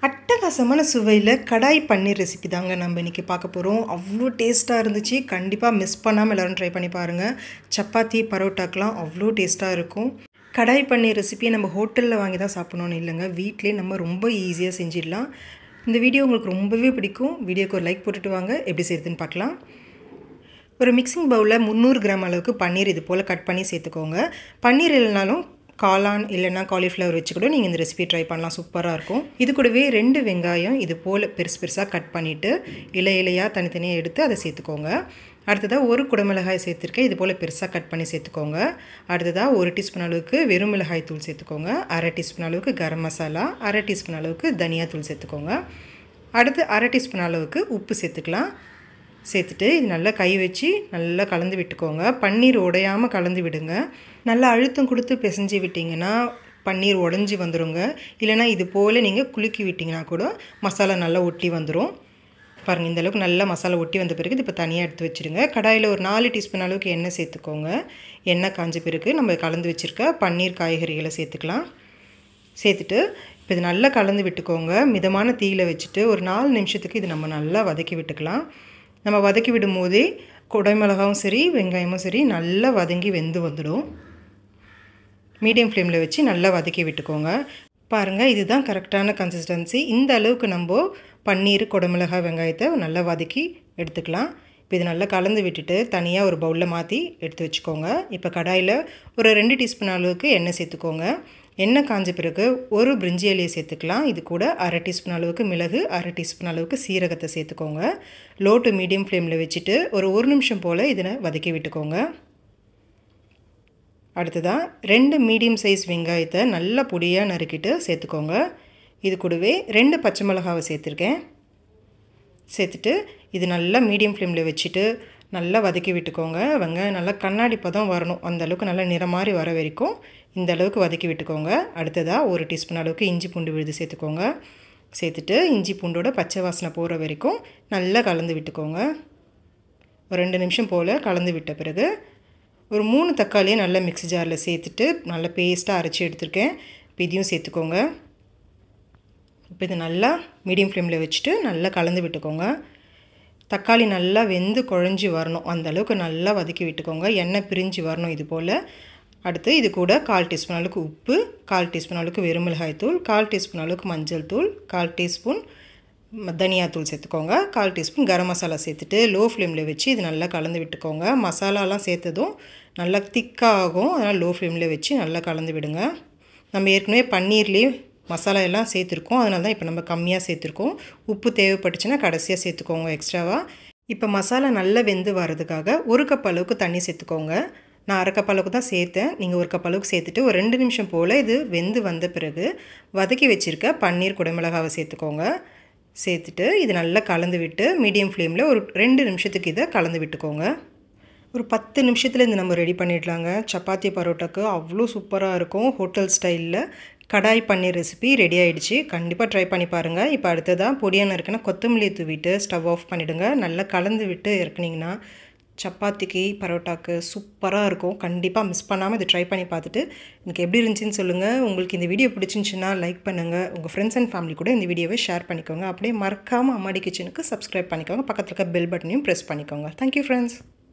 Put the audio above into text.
அட்டகாசமான சுவையில் கடாய் பன்னீர் ரெசிபி தாங்க நம்ம இன்றைக்கி பார்க்க போகிறோம். அவ்வளோ டேஸ்ட்டாக இருந்துச்சு. கண்டிப்பாக மிஸ் பண்ணாமல் எல்லோரும் ட்ரை பண்ணி பாருங்கள். சப்பாத்தி பரோட்டாக்கெலாம் அவ்வளோ டேஸ்ட்டாக இருக்கும். கடாய் பன்னீர் ரெசிபியை நம்ம ஹோட்டலில் வாங்கி தான் சாப்பிடணும்னு இல்லைங்க, வீட்டிலே நம்ம ரொம்ப ஈஸியாக செஞ்சிடலாம். இந்த வீடியோ உங்களுக்கு ரொம்பவே பிடிக்கும். வீடியோக்கு ஒரு லைக் போட்டுட்டு வாங்க, எப்படி செய்யுதுன்னு பார்க்கலாம். ஒரு மிக்சிங் பவுலில் 300 கிராம் அளவுக்கு பன்னீர் இது போல் கட் பண்ணி சேர்த்துக்கோங்க. பன்னீர் இல்லைனாலும் காளான் இல்லைனா காலிஃப்ளவர் வச்சு கூட நீங்கள் இந்த ரெசிபி ட்ரை பண்ணலாம், சூப்பராக இருக்கும். இது கூடவே 2 வெங்காயம் இது போல் பெருசாக கட் பண்ணிவிட்டு இலையாக தனித்தனியாக எடுத்து அதை சேர்த்துக்கோங்க. அடுத்ததாக 1 குடமிளகாய் சேர்த்துருக்கேன், இது போல் பெருசாக கட் பண்ணி சேர்த்துக்கோங்க. அடுத்ததாக 1 டீஸ்பூன் அளவுக்கு வெறும் மிளகாய் தூள் சேர்த்துக்கோங்க. 1/2 டீஸ்பூன் அளவுக்கு கரம் மசாலா, 1/2 டீஸ்பூன் அளவுக்கு தனியா தூள் சேர்த்துக்கோங்க. அடுத்து 1/2 டீஸ்பூன் அளவுக்கு உப்பு சேர்த்துக்கலாம். சேர்த்துட்டு இது நல்லா கை வச்சு நல்லா கலந்து விட்டுக்கோங்க. பன்னீர் உடையாமல் கலந்து விடுங்க. நல்லா அழுத்தம் கொடுத்து பிசைஞ்சு விட்டிங்கன்னா பன்னீர் உடஞ்சி வந்துடுங்க. இல்லைனா இது போல் நீங்கள் குலுக்கி விட்டிங்கன்னா கூட மசாலா நல்லா ஒட்டி வந்துடும். பாருங்கள், இந்தளவுக்கு நல்லா மசாலா ஒட்டி வந்த பிறகு இது இப்போ தனியாக எடுத்து வச்சுருங்க. கடாயில் ஒரு 4 டீஸ்பூன் அளவுக்கு எண்ணெய் சேர்த்துக்கோங்க. எண்ணெய் காஞ்ச பிறகு நம்ம கலந்து வச்சுருக்க பன்னீர் காய்கறிகளை சேர்த்துக்கலாம். சேர்த்துட்டு இப்போ இது நல்லா கலந்து விட்டுக்கோங்க. மிதமான தீயில் வச்சுட்டு ஒரு 4 நிமிஷத்துக்கு இது நம்ம நல்லா வதக்கி விட்டுக்கலாம். நம்ம வதக்கி விடும் போதே குடமிளகாவும் சரி வெங்காயமும் சரி நல்லா வதங்கி வெந்து வந்துடும். மீடியம் ஃப்ளேமில் வச்சு நல்லா வதக்கி விட்டுக்கோங்க. பாருங்கள், இதுதான் கரெக்டான கன்சிஸ்டன்சி. இந்த அளவுக்கு நம்ம பன்னீர் குடமிளகாய் வெங்காயத்தை நல்லா வதக்கி எடுத்துக்கலாம். இப்போ இது நல்லா கலந்து விட்டுட்டு தனியாக ஒரு பவுலில் மாற்றி எடுத்து வச்சுக்கோங்க. இப்போ கடாயில் ஒரு 2 டீஸ்பூன் அளவுக்கு எண்ணெய் சேர்த்துக்கோங்க. எண்ணெய் காஞ்ச பிறகு ஒரு பிரிஞ்சி இலையை சேர்த்துக்கலாம். இது கூட 1/2 டீஸ்பூன் அளவுக்கு மிளகு, 1/2 டீஸ்பூன் அளவுக்கு சீரகத்தை சேர்த்துக்கோங்க. லோ டு மீடியம் ஃப்ளேமில் வச்சுட்டு ஒரு 1 நிமிஷம் போல் இதை வதக்கி விட்டுக்கோங்க. அடுத்ததாக 2 மீடியம் சைஸ் வெங்காயத்தை நல்லா பொடியாக நறுக்கிட்டு சேர்த்துக்கோங்க. இது கூடவே 2 பச்சை மிளகாவை சேர்த்துருக்கேன். சேர்த்துட்டு இது நல்லா மீடியம் ஃப்ளேமில் வச்சுட்டு நல்லா வதக்கி விட்டுக்கோங்க. வெங்காயம் நல்லா கண்ணாடி பதம் வரணும், அந்தளவுக்கு நல்லா நிறம் மாதிரி வர வரைக்கும் இந்த அளவுக்கு வதக்கி விட்டுக்கோங்க. அடுத்ததாக 1 டீஸ்பூன் அளவுக்கு இஞ்சி பூண்டு விழுது சேர்த்துக்கோங்க. சேர்த்துட்டு இஞ்சி பூண்டோட பச்சை வாசனை போகிற வரைக்கும் நல்லா கலந்து விட்டுக்கோங்க. ஒரு 2 நிமிஷம் போல் கலந்து விட்ட பிறகு ஒரு 3 தக்காளியை நல்லா மிக்ஸி ஜாரில் சேர்த்துட்டு நல்லா பேஸ்ட்டாக அரைச்சி எடுத்துருக்கேன். இப்போ இதையும் சேர்த்துக்கோங்க. இப்போ இது நல்லா மீடியம் ஃப்ளேமில் வச்சுட்டு நல்லா கலந்து விட்டுக்கோங்க. தக்காளி நல்லா வெந்து குழஞ்சி வரணும், அந்தளவுக்கு நல்லா வதக்கி விட்டுக்கோங்க. எண்ணெய் பிரிஞ்சு வரணும் இது போல். அடுத்து இது கூட 1/4 டீஸ்பூன் அளவுக்கு உப்பு, 1/4 டீஸ்பூன் அளவுக்கு வெறும் மிளகாய் தூள், 1/4 டீஸ்பூன் அளவுக்கு மஞ்சள் தூள், 1/4 டீஸ்பூன் தனியா தூள் சேர்த்துக்கோங்க. 1/4 டீஸ்பூன் கரம் மசாலா சேர்த்துட்டு லோ ஃப்ளேமில் வச்சு இது நல்லா கலந்து விட்டுக்கோங்க. மசாலாலாம் சேர்த்ததும் நல்லா திக்காகும், அதனால் லோ ஃப்ளேமில் வச்சு நல்லா கலந்து விடுங்க. நம்ம ஏற்கனவே பன்னீர்லேயே மசாலா எல்லாம் சேர்த்துருக்கோம், அதனால தான் இப்போ நம்ம கம்மியாக சேர்த்துருக்கோம். உப்பு தேவைப்பட்டுச்சுன்னா கடைசியாக சேர்த்துக்கோங்க எக்ஸ்ட்ராவாக. இப்போ மசாலா நல்லா வெந்து வர்றதுக்காக 1 கப் அளவுக்கு தண்ணி சேர்த்துக்கோங்க. நான் 1/2 கப் அளவுக்கு தான் சேர்த்தேன், நீங்கள் 1 கப் அளவுக்கு சேர்த்துட்டு ஒரு 2 நிமிஷம் போல் இது வெந்து வந்த பிறகு வதக்கி வச்சுருக்க பன்னீர் குடமிளகாவை சேர்த்துக்கோங்க. சேர்த்துட்டு இது நல்லா கலந்து விட்டு மீடியம் ஃப்ளேமில் ஒரு 2 நிமிஷத்துக்கு இதை கலந்து விட்டுக்கோங்க. ஒரு 10 நிமிஷத்தில் இந்த நம்ம ரெடி பண்ணிடலாங்க. சப்பாத்தி பரோட்டாக்கு அவ்வளோ சூப்பராக இருக்கும். ஹோட்டல் ஸ்டைலில் கடாய் பன்னீர் ரெசிபி ரெடி ஆகிடுச்சு. கண்டிப்பாக ட்ரை பண்ணி பாருங்கள். இப்போ அடுத்ததாக பொடியான இருக்குன்னா கொத்தமல்லி தூவிட்டு ஸ்டவ் ஆஃப் பண்ணிவிடுங்க. நல்லா கலந்து விட்டு இறக்குனிங்கன்னா சப்பாத்திக்கு பரோட்டாக்கு சூப்பராக இருக்கும். கண்டிப்பாக மிஸ் பண்ணாமல் இதை ட்ரை பண்ணி பார்த்துட்டு எனக்கு எப்படி இருந்துச்சுன்னு சொல்லுங்கள். உங்களுக்கு இந்த வீடியோ பிடிச்சிருந்துச்சுன்னா லைக் பண்ணுங்கள். உங்கள் ஃப்ரெண்ட்ஸ் அண்ட் ஃபேமிலி கூட இந்த வீடியோவை ஷேர் பண்ணிக்கோங்க. அப்படியே மறக்காமல் அம்மாடி கிச்சனுக்கு சப்ஸ்கிரைப் பண்ணிக்கோங்க. பக்கத்தில் இருக்க பெல் பட்டனையும் ப்ரெஸ் பண்ணிக்கோங்க. Thank you friends.